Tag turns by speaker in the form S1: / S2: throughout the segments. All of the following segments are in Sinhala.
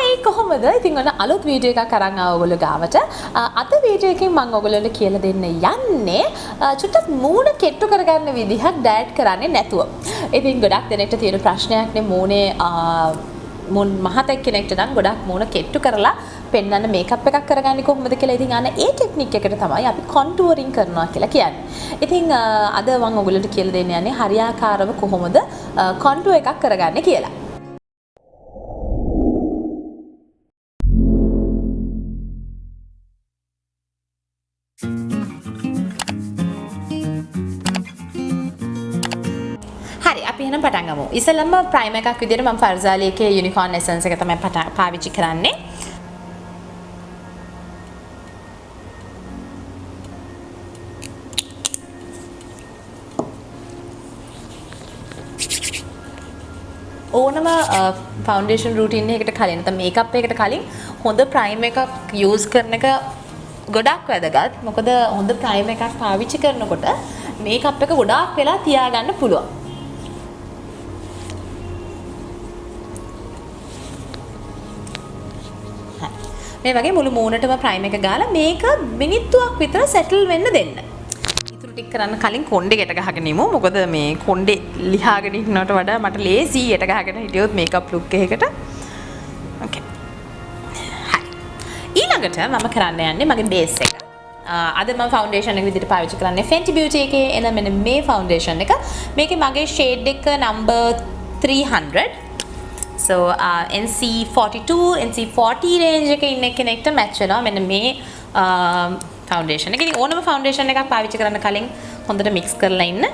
S1: හයි කොහොමද? ඉතින් ඔන්න අලුත් වීඩියෝ එකක් අරන් ආව ඔයගොල්ලෝ ගාවට. අද වීඩියෝ එකෙන් මම ඔයගොල්ලන්ට කියලා දෙන්න යන්නේ චුට්ටක් මූණ කෙට්ටු කරගන්න විදිහක් ඩයට් කරන්නේ නැතුව. ඉතින් ගොඩක් දෙනෙක්ට තියෙන ප්‍රශ්නයක් නේ මූණේ මුන් මහතෙක් කෙනෙක්ට නම් ගොඩක් මූණ කෙට්ටු කරලා පෙන්නන්න මේකප් එකක් කරගන්නේ කොහොමද කියලා. ඉතින් අන්න ඒ ටෙක්නික් එකට තමයි අපි කොන්ටුවරින් කරනවා කියලා කියන්නේ. ඉතින් අද මම ඔයගොල්ලන්ට කියලා දෙන්න යන්නේ හරියාකාරව කොහොමද කොන්ටුවර් එකක් කරගන්නේ කියලා. හරි අපි එහෙනම් පටන් ගමු. ඉස්සෙල්ලම ප්‍රයිමර් එකක් විදිහට මම ෆර්සාලි එකේ යුනිකෝර්න් එසන්ස් එක තමයි පාවිච්චි කරන්නේ. ඕනම ෆවුන්ඩේෂන් රූටින් එකකට කලින් නැත්නම් මේකප් එකකට කලින් හොඳ ප්‍රයිමර් එකක් යූස් කරන එක ගොඩක් වැදගත්. මොකද හොඳ ප්‍රයිමර් එකක් පාවිච්චි කරනකොට මේකප් එක ගොඩාක් වෙලා තියාගන්න පුළුවන්. මේ වගේ මුළු මූණටම ප්‍රයිමර් එක ගාලා මේක මිනිත්තුවක් විතර සෙටල් වෙන්න දෙන්න. ඉතුරු ටික කරන්න කලින් කොණ්ඩේ ගැට ගහගෙන ඉමු. මොකද මේ කොණ්ඩේ ලිහාගෙන ඉන්නවට වඩා මට ලේසි යට ගහගෙන හිටියොත් මේකප් ලුක් එකකට. ඕකේ. හරි. ඊළඟට මම කරන්න යන්නේ මගේ බේස් එක. අද මම ෆවුන්ඩේෂන් එක විදිහට පාවිච්චි කරන්නේ Fenty Beauty එකේ එන මෙන්න මේ ෆවුන්ඩේෂන් එක. මේකේ මගේ ෂේඩ් එක number 300. So NC42 NC40 range එකේ ඉන්න කෙනෙක්ට මැච් වෙනවා මෙන්න මේ ෆවුන්ඩේෂන් එක. ඉතින් ඕනම ෆවුන්ඩේෂන් එකක් පාවිච්චි කරන්න කලින් හොඳට මික්ස් කරලා ඉන්න.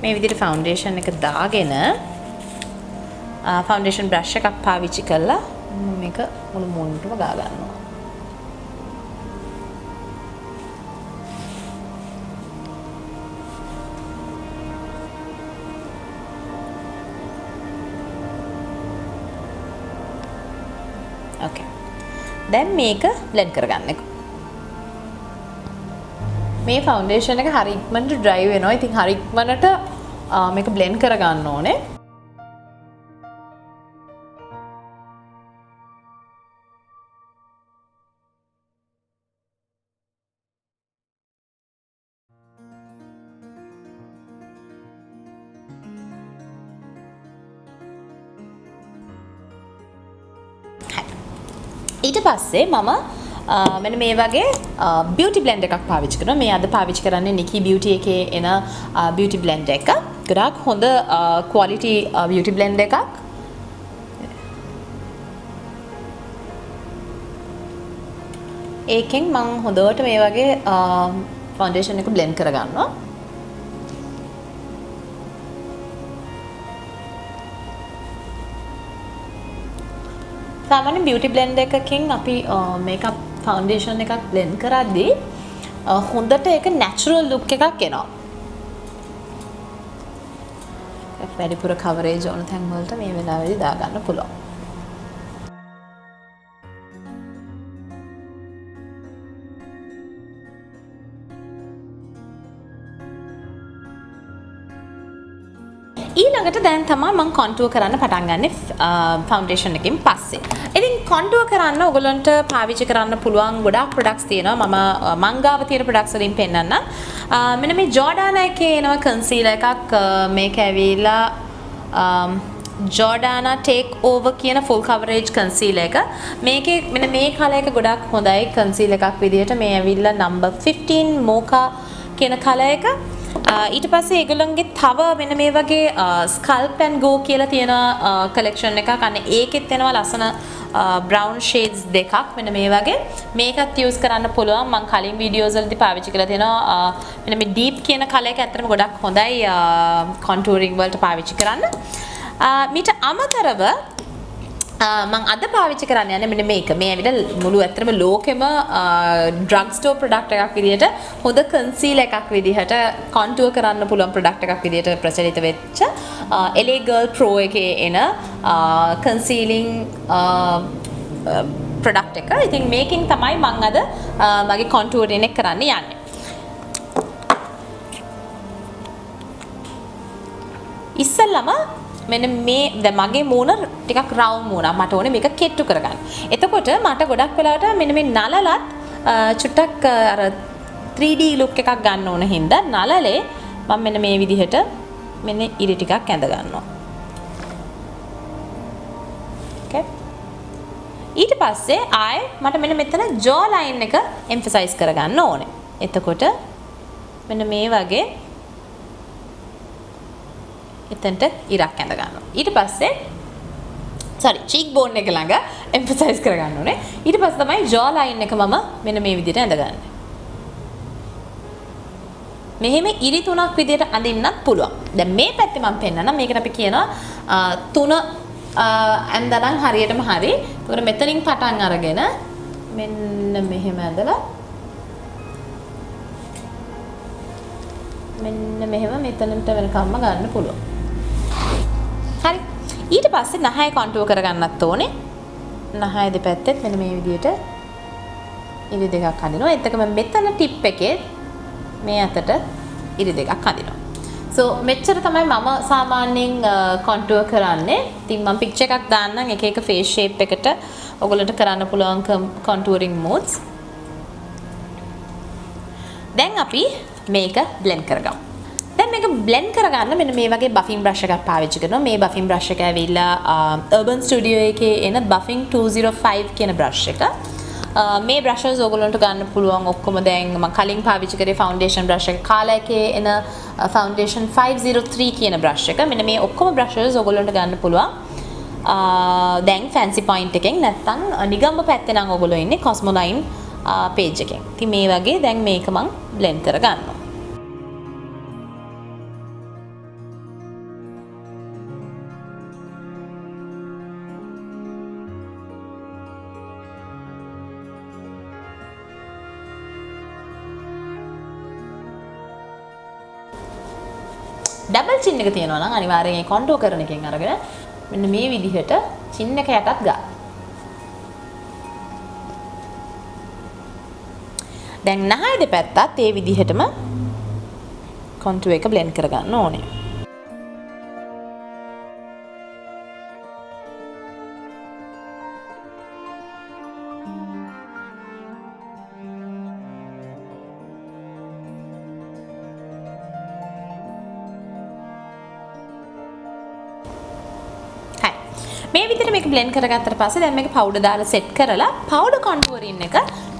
S1: මේ විදිහට ෆවුන්ඩේෂන් එක දාගෙන ෆවුන්ඩේෂන් බ්‍රෂ් එකක් පාවිච්චි කරලා මේක මුළු මූණටම ගා ගන්නවා. Okay. දැන් මේක blend කරගන්නකෝ. මේ ෆවුන්ඩේෂන් එක හරි ඉක්මනට dry වෙනවා. ඉතින් හරි ඉක්මනට මේක blend කරගන්න ඕනේ. ඊට පස්සේ මම මෙන්න මේ වගේ beauty blend එකක් පාවිච්චි කරනවා. මේ අද පාවිච්චි කරන්නේ Nikky Beauty එකේ එන beauty blend එක. ගොඩාක් හොඳ quality beauty blend එකක්. ඒකෙන් මම හොඳට මේ වගේ foundation එක blend කරගන්නවා. සාමාන්‍ය beauty blend එකකින් අපි makeup foundation එකක් blend කරද්දී හොඳට ඒක natural look එකක් එනවා. වැඩිපුර coverage ඕන තැන් වලට මේ වෙලාවේදී දා ගන්න පුළුවන්. ඊළඟට දැන් තමයි මම කොන්ටුවර් කරන්න පටන් ගන්නෙ ෆවුන්ඩේෂන් එකකින් පස්සේ. ඉතින් කොන්ටුවර් කරන්න ඔයගොල්ලන්ට පාවිච්චි කරන්න පුළුවන් ගොඩාක් ප්‍රොඩක්ට්ස් තියෙනවා. මම ගාව තියෙන ප්‍රොඩක්ට්ස් වලින් පෙන්නන්නම්. මෙන්න මේ Jordana එකේ එනවා කන්සීලර් එකක්. මේක ඇවිල්ලා Jordana Take Over කියන full coverage concealer එක. මේකේ මෙන්න මේ කලර් එක ගොඩාක් හොඳයි කන්සීලර් එකක් විදියට. මේ ඇවිල්ලා number 15 Mocha කියන කලර් එක. ඊට පස්සේ ඒගොල්ලන්ගේ තව මෙන්න මේ වගේ Sculpt and Go කියලා තියෙන collection එකක්. අන්න ඒකෙත් එනවා ලස්සන brown shades දෙකක් මෙන්න මේ වගේ. මේකත් use කරන්න පුළුවන්. මම කලින් videos වලදී පාවිච්චි කරලා තියෙනවා. මෙන්න මේ deep කියන colour එක ඇත්තටම ගොඩක් හොඳයි contouring වලට පාවිච්චි කරන්න. මීට අමතරව මම අද පාවිච්චි කරන්න යන්නේ මෙන්න මේක. මේ ඇවිල්ලා මුළු ඇත්තටම ලෝකෙම drug store product එකක් විදිහට හොඳ concealer එකක් විදිහට contour කරන්න පුළුවන් product එකක් විදිහට ප්‍රචලිත වෙච්ච LA Girl Pro එකේ එන concealing product එක. ඉතින් මේකෙන් තමයි මම අද මගේ contouring එක කරන්න යන්නේ. ඉස්සෙල්ලම මෙන්න මේ දැන් මගේ මූණ ටිකක් රවුම් මූණක්. මට ඕනේ මේක කෙට්ටු කරගන්න. එතකොට මට ගොඩක් වෙලාවට මෙන්න මේ නලලත් චුට්ටක් අර 3D look එකක් ගන්න ඕන හින්දා නලලේ මම මෙන්න මේ විදිහට මෙන්න ඉරි ටිකක් ඇඳ ගන්නවා. okay. ඊට පස්සේ ආයේ මට මෙන්න මෙතන jaw line එක emphasize කරගන්න ඕනේ. එතකොට මෙන්න මේ වගේ එතනට ඉරක් ඇඳ ගන්නවා. ඊට පස්සේ cheek bone එක ළඟ emphasize කරගන්න ඕනේ. ඊට පස්සේ තමයි jaw line එක මම මෙන්න මේ විදිහට ඇඳගන්නේ. මෙහෙම ඉරි තුනක් විදිහට අඳින්නත් පුළුවන්. දැන් මේ පැත්තේ මම පෙන්නනවා. මේකට අපි කියනවා තුන ඇඳලා හරියටම හරි. ඒකට මෙතනින් පටන් අරගෙන මෙන්න මෙහෙම ඇඳලා මෙන්න මෙහෙම මෙතනට වෙනකම්ම ගන්න පුළුවන්. හරි. ඊට පස්සේ නහය කොන්ටුවර් කරගන්නත් ඕනේ. නහය දෙපැත්තෙත් මෙන්න මේ විදිහට ඉරි දෙකක් අඳිනවා. එතකම මෙතන ටිප් එකේ මේ අතට ඉරි දෙකක් අඳිනවා. So මෙච්චර තමයි මම සාමාන්‍යයෙන් කොන්ටුවර් කරන්නේ. ඉතින් මම පික්චර් එකක් දාන්නම් එක එක ෆේස් ෂේප් එකට ඔයගොල්ලන්ට කරන්න පුළුවන් කොන්ටුවරින් මෝඩ්ස්. දැන් අපි මේක බ්ලෙන්ඩ් කරගමු. දැන් මේක බ්ලෙන්ඩ් කරගන්න මෙන්න මේ වගේ බෆින් බ්‍රෂ් එකක් පාවිච්චි කරනවා. මේ බෆින් බ්‍රෂ් එක ඇවිල්ලා Urban Studio එකේ එන buffing 205 කියන බ්‍රෂ් එක. මේ බ්‍රෂස් ඔයගොල්ලන්ට ගන්න පුළුවන් ඔක්කොම දැන් මම කලින් පාවිච්චි කරේ ෆවුන්ඩේෂන් බ්‍රෂ් එක කාලා එකේ එන ෆවුන්ඩේෂන් 503 කියන බ්‍රෂ් එක. මෙන්න මේ ඔක්කොම බ්‍රෂස් ඔයගොල්ලන්ට ගන්න පුළුවන්. දැන් fancy point එකෙන් නැත්තම් නිගම්ම පැත්තේ නම් ඔයගොල්ලෝ ඉන්නේ Cosmo line page එකෙන්. ඉතින් මේ වගේ දැන් මේක මම blend කරගන්නවා. ඩබල් චින් එක තියෙනවා නම් අනිවාර්යෙන් ඒ කොන්ටුවර් කරන එකෙන් අරගෙන මෙන්න මේ විදිහට චින් එක යටත් ගන්න. දැන් නහය දෙපැත්තත් ඒ විදිහටම කොන්ටුවර් එක බ්ලෙන්ඩ් කරගන්න ඕනේ. මේ විදිහට මේක බ්ලෙන්ඩ් කරගත්තට පස්සේ දැන් මේක පවුඩර් දාලා සෙට් කරලා පවුඩර් කොන්ටුවරින් එක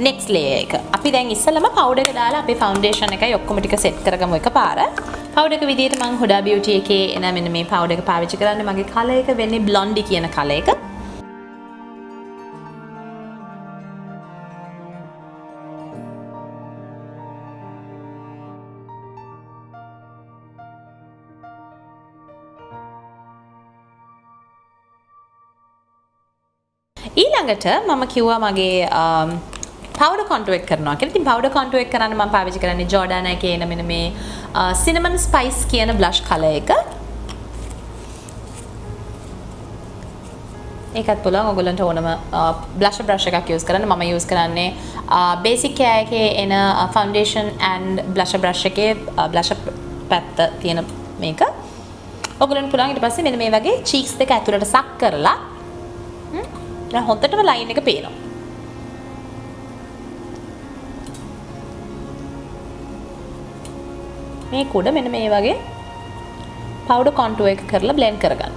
S1: නෙක්ස්ට් ලේයර් එක. අපි දැන් ඉස්සෙල්ලාම පවුඩර් එක දාලා අපේ ෆවුන්ඩේෂන් එකයි ඔක්කොම ටික සෙට් කරගමු එකපාර. පවුඩර් එක විදිහට මම Huda Beauty එකේ එන මෙන්න මේ පවුඩර් එක පාවිච්චි කරන්නේ. මගේ කලර් එක වෙන්නේ බ්ලොන්ඩි කියන කලර් එක. ඊළඟට මම කිව්වා මගේ powder contour එක කරනවා කියලා. ඉතින් powder contour එක කරන්න මම පාවිච්චි කරන්නේ Jordana එකේ එන මෙන්න මේ Cinnomon Spice කියන blush color එක. ඒකත් පුළුවන් ඔයගොල්ලන්ට ඕනම blush brush එකක් use කරන්න. මම use කරන්නේ basic care එකේ එන foundation and blush brush එකේ blush පැත්ත තියෙන මේක. ඔයගොල්ලන්ට පුළුවන් ඊට පස්සේ මෙන්න මේ වගේ cheeks දෙක ඇතුළට සක් කරලා දැන් හොඳටම ලයින් එක පේනවා. මේ කුඩ මෙන්න මේ වගේ powder contour එක කරලා blend කරගන්න.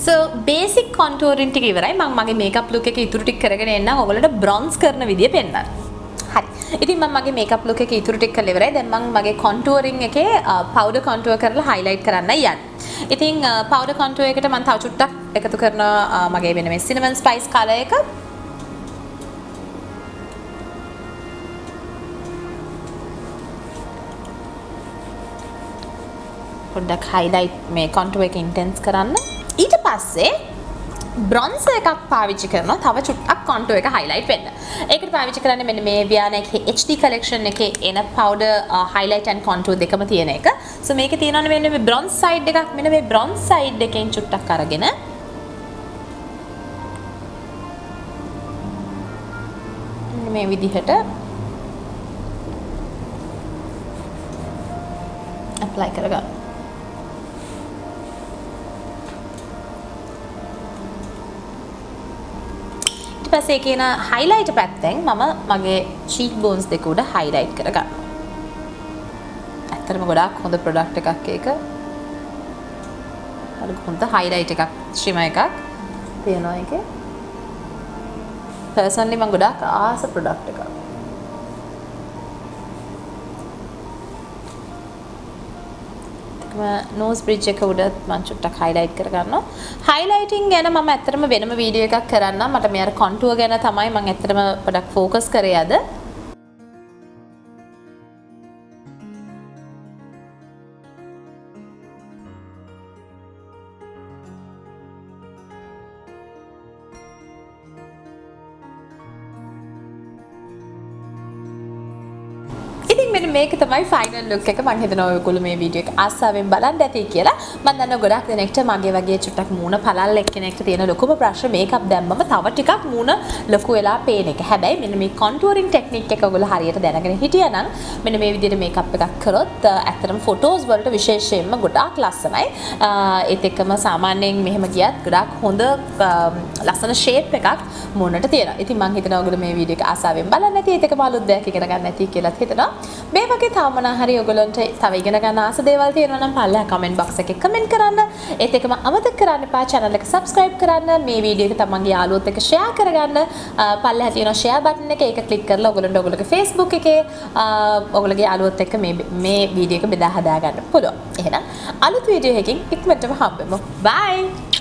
S1: So basic contouring ටික ඉවරයි. මම මගේ makeup look එක ඉතුරු ටික කරගෙන එන්නම් ඔයගොල්ලන්ට bronze කරන විදිය පෙන්නන්න. හරි. ඉතින් මම මගේ makeup look එක ඉතුරු ටික කරලා ඉවරයි. දැන් මම මගේ contouring එකේ powder contour කරලා highlight කරන්නයි යන්නේ. ඉතින් powder contour එකට මම තව චුට්ටක් එකතු කරනවා මගේ වෙන මේ cinnamon spice color එක. පොඩ්ඩක් highlight මේ contour එක intense කරන්න. ඊට පස්සේ bronzer එකක් පාවිච්චි කරනවා තව චුට්ටක් contour එක highlight වෙන්න. ඒකට පාවිච්චි කරන්නේ මෙන්න මේ Viana එකේ HD collection එකේ එන powder highlight and contour දෙකම තියෙන එක. So මේකේ තියෙනවනේ මෙන්න මේ bronze side එකක්. මෙන්න මේ bronze side එකෙන් චුට්ටක් අරගෙන මේ විදිහට apply කරගන්න. ඊට පස්සේ කියන highlight පැත්තෙන් මම මගේ cheek bones දෙක උඩ highlight කරගන්නවා. ඇත්තටම ගොඩාක් හොඳ product එකක් ඒක. හරි හොඳ highlight එකක් shimmer එකක් තියෙනවා ඒකේ. personally මම ගොඩාක් ආස product එකක්. nose bridge එක උඩ මම චුට්ටක් highlight කරගන්නවා. highlighting ගැන මම ඇත්තටම වෙනම වීඩියෝ එකක් කරන්නම්. මට මේ අර contour ගැන තමයි මම ඇත්තටම පොඩක් focus කරේ අද. ඉතින් මෙන්න මේක තමයි ෆයිනල් ලුක් එක. මම හිතනවා ඔයගොල්ලෝ මේ වීඩියෝ එක ආසාවෙන් බලන්න ඇති කියලා. මම දන්නවා ගොඩක් දෙනෙක්ට මගේ වගේ චුට්ටක් මූණ පළල් එක්කෙනෙක්ට තියෙන ලොකුම ප්‍රශ්නේ මේකප් දැම්මම තව ටිකක් මූණ ලොකු වෙලා පේන එක. හැබැයි මෙන්න මේ contouring technique එක ඔයගොල්ලෝ හරියට දැනගෙන හිටියනම් මෙන්න මේ විදිහට මේකප් එකක් කරොත් ඇත්තටම ෆොටෝස් වලට විශේෂයෙන්ම ගොඩාක් ලස්සනයි. ඒත් එක්කම සාමාන්‍යයෙන් මෙහෙම ගියත් ගොඩාක් හොඳ ලස්සන shape එකක් මූණට තියෙනවා. ඉතින් මම හිතනවා ඔයගොල්ලෝ මේ වීඩියෝ එක ආසාවෙන් බලන්න ඇති. ඒත් එකම අලුත් දෙයක් ඉගෙන ගන්න ඇති කියලා හිතනවා. මේ වගේ තව මොනවා හරි ඔයගොල්ලන්ට තව ඉගෙන ගන්න ආස දේවල් තියෙනවා නම් පල්ලෙහා කමෙන්ට් බොක්ස් එකේ කමෙන්ට් කරන්න. ඒත් එකම අමතක කරන්න එපා channel එක subscribe කරන්න. මේ වීඩියෝ එක තමන්ගේ යාළුවොත් එක්ක share කරගන්න. පල්ලෙහා තියෙන share button එක ඒක click කරලා ඔයගොල්ලන්ට ඔයගොල්ලෝගේ Facebook එකේ ඔයගොල්ලෝගේ යාළුවොත් එක්ක මේ වීඩියෝ එක බෙදා හදා ගන්න පුළුවන්. එහෙනම් අලුත් වීඩියෝ එකකින් ඉක්මනටම හම්බෙමු. bye.